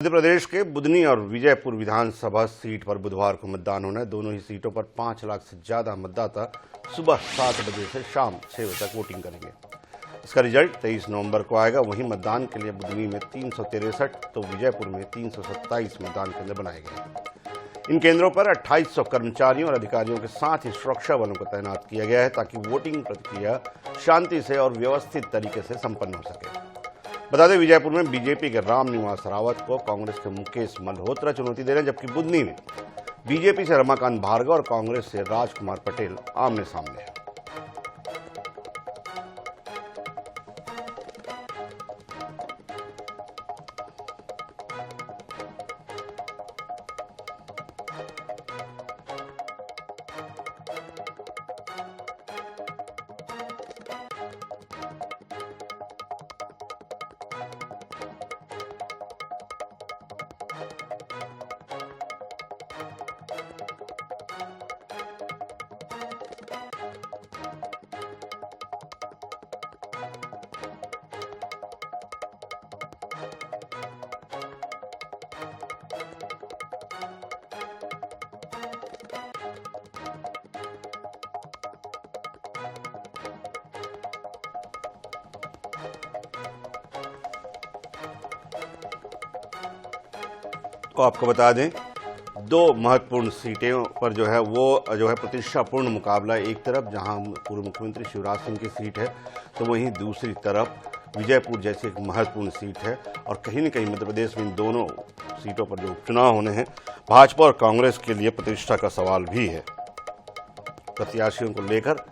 मध्य प्रदेश के बुधनी और विजयपुर विधानसभा सीट पर बुधवार को मतदान होना है। दोनों ही सीटों पर 5 लाख से ज्यादा मतदाता सुबह 7 बजे से शाम 6 बजे तक वोटिंग करेंगे। इसका रिजल्ट 23 नवंबर को आएगा। वहीं मतदान के लिए बुधनी में 363 तो विजयपुर में 327 मतदान केंद्र बनाए गए हैं। इन केंद्रों पर 2800 कर्मचारियों और अधिकारियों के साथ ही सुरक्षा बलों को तैनात किया गया है ताकि वोटिंग प्रक्रिया शांति से और व्यवस्थित तरीके से संपन्न हो सके। बता दें, विजयपुर में बीजेपी के रामनिवास रावत को कांग्रेस के मुकेश मल्होत्रा चुनौती दे रहे हैं, जबकि बुधनी में बीजेपी से रमाकांत भार्गव और कांग्रेस से राजकुमार पटेल आमने सामने हैं। तो आपको बता दें, 2 महत्वपूर्ण सीटें पर जो है प्रतिष्ठापूर्ण मुकाबला। एक तरफ जहां पूर्व मुख्यमंत्री शिवराज सिंह की सीट है, तो वहीं दूसरी तरफ विजयपुर जैसी एक महत्वपूर्ण सीट है। और कहीं न कहीं मध्य प्रदेश में इन दोनों सीटों पर जो उपचुनाव होने हैं, भाजपा और कांग्रेस के लिए प्रतिष्ठा का सवाल भी है। प्रत्याशियों को लेकर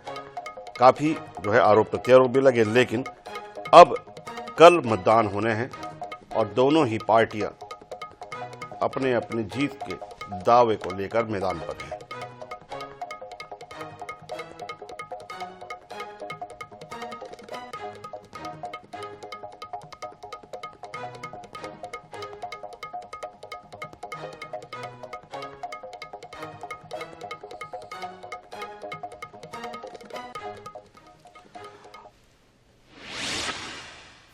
काफी आरोप प्रत्यारोप भी लगे, लेकिन अब कल मतदान होने हैं और दोनों ही पार्टियां अपने अपने जीत के दावे को लेकर मैदान पर हैं।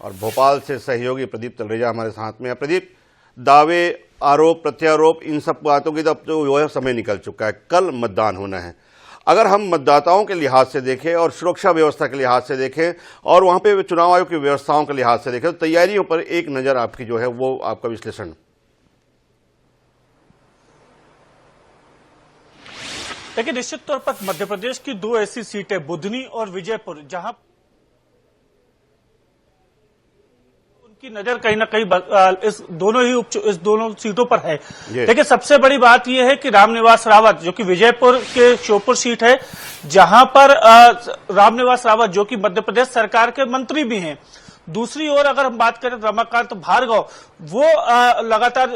और भोपाल से सहयोगी प्रदीप तलरेजा हमारे साथ में है। प्रदीप, दावे, आरोप प्रत्यारोप, इन सब बातों की तो समय निकल चुका है। कल मतदान होना है। अगर हम मतदाताओं के लिहाज से देखें और सुरक्षा व्यवस्था के लिहाज से देखें और वहां पे चुनाव आयोग की व्यवस्थाओं के लिहाज से देखें, तो तैयारियों पर एक नजर आपकी वो आपका विश्लेषण। देखिए, निश्चित तौर पर मध्य प्रदेश की 2 ऐसी सीटें बुधनी और विजयपुर, जहां की नजर कहीं ना कहीं इस दोनों सीटों पर है। देखिए, सबसे बड़ी बात यह है कि रामनिवास रावत, जो कि विजयपुर के श्योपुर सीट है, जहां पर रामनिवास रावत जो कि मध्य प्रदेश सरकार के मंत्री भी हैं। दूसरी ओर अगर हम बात करें रमाकांत भार्गव, वो लगातार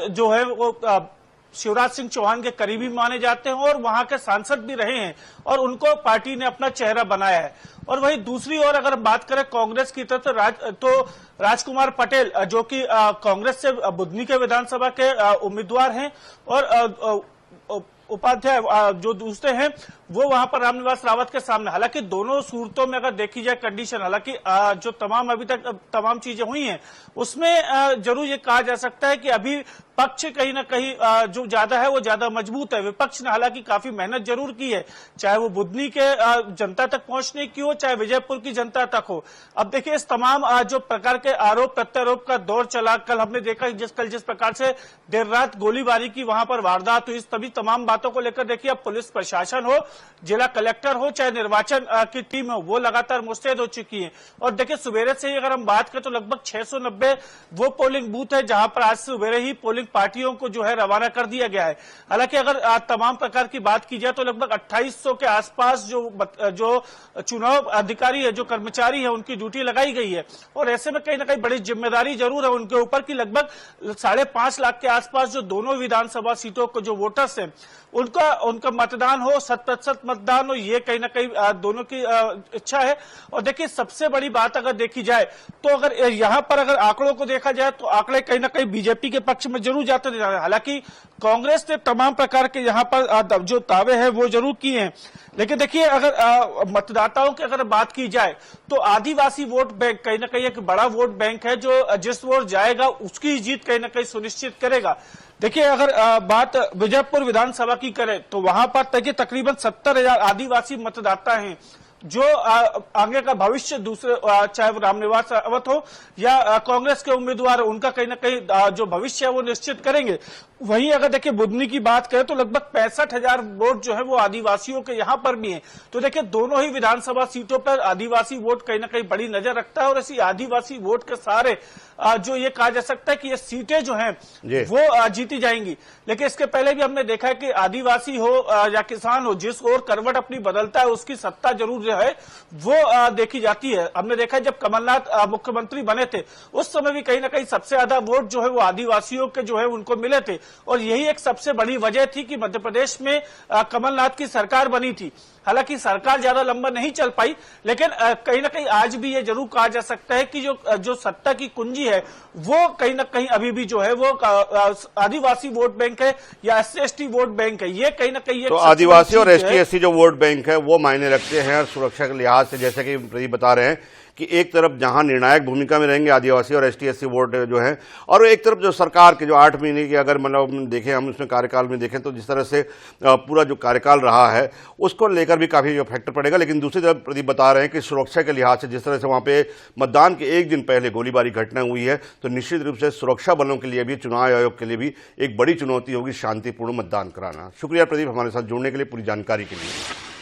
वो शिवराज सिंह चौहान के करीबी माने जाते हैं और वहां के सांसद भी रहे हैं और उनको पार्टी ने अपना चेहरा बनाया है। और वहीं दूसरी ओर अगर बात करें कांग्रेस की तरफ तो राजकुमार पटेल, जो कि कांग्रेस से बुधनी के विधानसभा के उम्मीदवार हैं, और उपाध्याय जो दूसरे हैं, वो वहां पर रामनिवास रावत के सामने। हालांकि दोनों सूरतों में अगर देखी जाए कंडीशन, हालांकि जो अभी तक तमाम चीजें हुई हैं, उसमें जरूर ये कहा जा सकता है कि अभी पक्ष कहीं ना कहीं जो ज्यादा है वो ज्यादा मजबूत है। विपक्ष ने हालांकि काफी मेहनत जरूर की है, चाहे वो बुधनी के जनता तक पहुंचने की हो, चाहे विजयपुर की जनता तक हो। अब देखिए, इस तमाम जो प्रकार के आरोप प्रत्यारोप का दौर चला, कल हमने देखा जिस प्रकार से देर रात गोलीबारी की वहां पर वारदात हुई, तभी तमाम बातों को लेकर देखिए अब पुलिस प्रशासन हो, जिला कलेक्टर हो, चाहे निर्वाचन की टीम हो, वो लगातार मुस्तैद हो चुकी है। और देखिए, सवेरे से ही अगर हम बात करें तो लगभग 690 वो पोलिंग बूथ है जहां पर आज सवेरे ही पोलिंग पार्टियों को रवाना कर दिया गया है। हालांकि अगर तमाम प्रकार की बात की जाए तो लगभग 2800 के आसपास जो चुनाव अधिकारी है, जो कर्मचारी है, उनकी ड्यूटी लगाई गई है। और ऐसे में कहीं ना कहीं बड़ी जिम्मेदारी जरूर है उनके ऊपर कि लगभग 5.5 लाख के आसपास जो दोनों विधानसभा सीटों को जो वोटर्स हैं, उनका मतदान हो, 100% मतदान हो, ये कहीं ना कहीं दोनों की इच्छा है। और देखिए सबसे बड़ी बात अगर देखी जाए तो अगर यहां पर अगर आंकड़ों को देखा जाए तो आंकड़े कहीं ना कहीं बीजेपी के पक्ष में जरूर जाते नजर आ रहे हैं। हालांकि कांग्रेस ने तमाम प्रकार के यहां पर जो दावे हैं वो जरूर किए हैं, लेकिन देखिए अगर मतदाताओं की अगर बात की जाए तो आदिवासी वोट बैंक कहीं ना कहीं एक बड़ा वोट बैंक है जो जिस ओर जाएगा उसकी जीत कहीं ना कहीं सुनिश्चित करेगा। देखिए अगर बात विजयपुर विधानसभा की करें तो वहां पर देखिए तकरीबन 70,000 आदिवासी मतदाता हैं जो आगे का भविष्य दूसरे चाहे वो रामनिवास रावत हो या कांग्रेस के उम्मीदवार उनका कहीं ना कहीं जो भविष्य है वो निश्चित करेंगे। वहीं अगर देखिए बुधनी की बात करें तो लगभग 65,000 वोट जो है वो आदिवासियों के यहां पर भी हैं। तो देखिए दोनों ही विधानसभा सीटों पर आदिवासी वोट कहीं ना कहीं बड़ी नजर रखता है और इसी आदिवासी वोट के सहारे जो ये कहा जा सकता है कि ये सीटें जो हैं वो जीती जाएंगी। लेकिन इसके पहले भी हमने देखा है कि आदिवासी हो या किसान हो, जिस ओर करवट अपनी बदलता है उसकी सत्ता जरूर जो है वो देखी जाती है। हमने देखा है जब कमलनाथ मुख्यमंत्री बने थे उस समय भी कहीं ना कहीं सबसे ज्यादा वोट जो है वो आदिवासियों के जो है उनको मिले थे और यही एक सबसे बड़ी वजह थी कि मध्य प्रदेश में कमलनाथ की सरकार बनी थी। हालांकि सरकार ज्यादा लंबा नहीं चल पाई, लेकिन कहीं ना कहीं आज भी ये जरूर कहा जा सकता है कि जो सत्ता की कुंजी है वो कहीं ना कहीं अभी भी जो है वो आदिवासी वोट बैंक है या SC/ST वोट बैंक है। ये कहीं ना कहीं तो आदिवासी और ST/SC जो वोट बैंक है वो मायने रखते हैं और सुरक्षा के लिहाज से, जैसे कि प्रदीप बता रहे हैं कि एक तरफ जहां निर्णायक भूमिका में रहेंगे आदिवासी और ST/SC वोट जो है, और एक तरफ जो सरकार के जो 8 महीने की अगर मतलब देखें हम उसमें कार्यकाल में देखें तो जिस तरह से पूरा जो कार्यकाल रहा है उसको लेकर भी काफी जो फैक्टर पड़ेगा। लेकिन दूसरी तरफ प्रदीप बता रहे हैं कि सुरक्षा के लिहाज से जिस तरह से वहां पे मतदान के एक दिन पहले गोलीबारी घटना हुई है तो निश्चित रूप से सुरक्षा बलों के लिए भी, चुनाव आयोग के लिए भी एक बड़ी चुनौती होगी शांतिपूर्ण मतदान कराना। शुक्रिया प्रदीप हमारे साथ जुड़ने के लिए, पूरी जानकारी के लिए।